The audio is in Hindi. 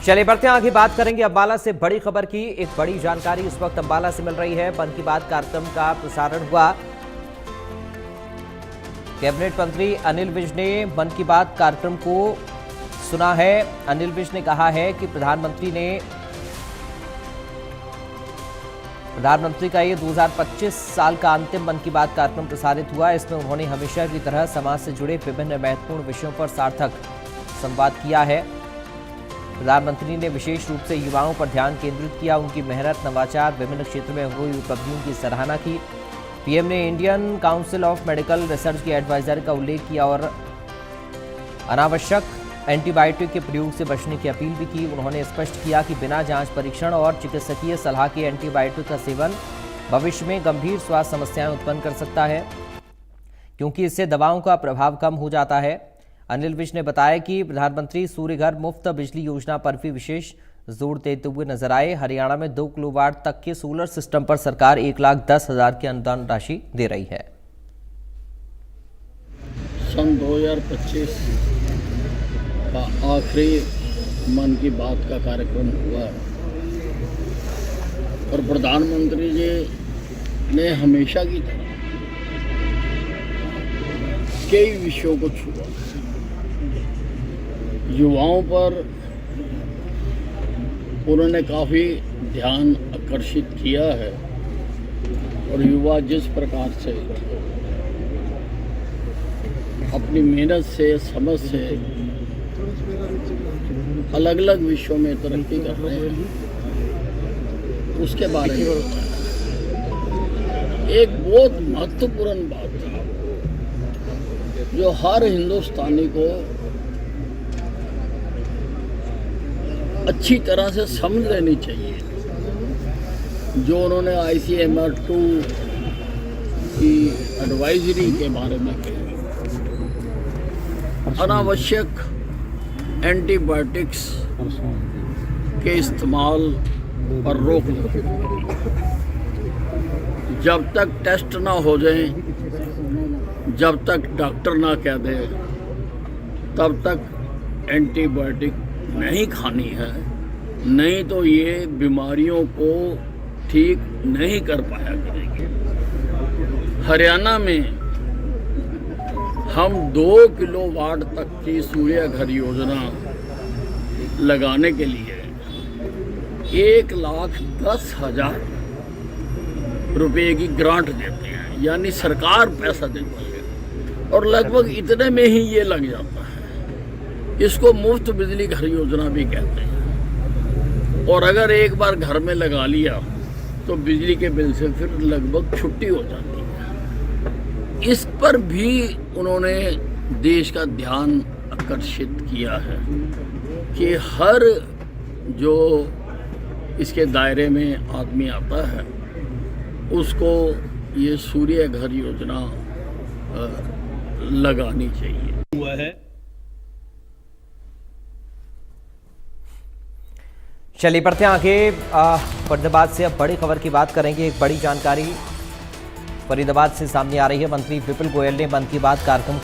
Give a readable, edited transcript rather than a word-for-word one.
चलिए बढ़ते हैं आगे, बात करेंगे अम्बाला से बड़ी खबर की। एक बड़ी जानकारी इस वक्त अम्बाला से मिल रही है। मन की बात कार्यक्रम का प्रसारण हुआ। कैबिनेट मंत्री अनिल विज ने मन की बात कार्यक्रम को सुना है। अनिल विज ने कहा है कि प्रधानमंत्री का ये 2025 साल का अंतिम मन की बात कार्यक्रम प्रसारित हुआ। इसमें उन्होंने हमेशा की तरह समाज से जुड़े विभिन्न महत्वपूर्ण विषयों पर सार्थक संवाद किया है। प्रधानमंत्री ने विशेष रूप से युवाओं पर ध्यान केंद्रित किया, उनकी मेहनत, नवाचार, विभिन्न क्षेत्र में हुई उपलब्धियों की सराहना की। पीएम ने Indian council of medical research के एडवाइजर का उल्लेख किया और अनावश्यक एंटीबायोटिक के प्रयोग से बचने की अपील भी की। उन्होंने स्पष्ट किया कि बिना जांच, परीक्षण और चिकित्सकीय सलाह के एंटीबायोटिक का सेवन भविष्य में गंभीर स्वास्थ्य समस्याएं उत्पन्न कर सकता है, क्योंकि इससे दवाओं का प्रभाव कम हो जाता है। अनिल विज ने बताया कि प्रधानमंत्री सूर्य घर मुफ्त बिजली योजना पर भी विशेष जोर देते हुए नजर आए। हरियाणा में 2 किलोवाट तक के सोलर सिस्टम पर सरकार 1,10,000 की अनुदान राशि दे रही है। सन 2025 का आखिरी मन की बात का कार्यक्रम हुआ और प्रधानमंत्री जी ने हमेशा की तरह कई विषयों को छुआ। युवाओं पर उन्होंने काफ़ी ध्यान आकर्षित किया है और युवा जिस प्रकार से अपनी मेहनत से, समझ से अलग अलग विषयों में तरक्की कर रहे हैं, उसके बारे में एक बहुत महत्वपूर्ण बात है जो हर हिंदुस्तानी को अच्छी तरह से समझ लेनी चाहिए। जो उन्होंने ICMR-2 की एडवाइजरी के बारे में कही, अनावश्यक एंटीबायोटिक्स के इस्तेमाल पर रोक लगे। जब तक टेस्ट ना हो जाए, जब तक डॉक्टर ना कह दे, तब तक एंटीबायोटिक नहीं खानी है, नहीं तो ये बीमारियों को ठीक नहीं कर पाया करेंगे। हरियाणा में हम 2 किलोवाट तक की सूर्य घर योजना लगाने के लिए 1,10,000 रुपये की ग्रांट देते हैं, यानी सरकार पैसा देती है और लगभग इतने में ही ये लग जाता है। इसको मुफ्त बिजली घर योजना भी कहते हैं और अगर एक बार घर में लगा लिया तो बिजली के बिल से फिर लगभग छुट्टी हो जाती है। इस पर भी उन्होंने देश का ध्यान आकर्षित किया है कि हर जो इसके दायरे में आदमी आता है उसको ये सूर्य घर योजना लगानी चाहिए। हुआ है। चलिए बढ़ते हैं आगे। फरीदाबाद से अब बड़ी खबर की बात करेंगे। एक बड़ी जानकारी फरीदाबाद से सामने आ रही है। मंत्री विपुल गोयल ने मन की बात कार्यक्रम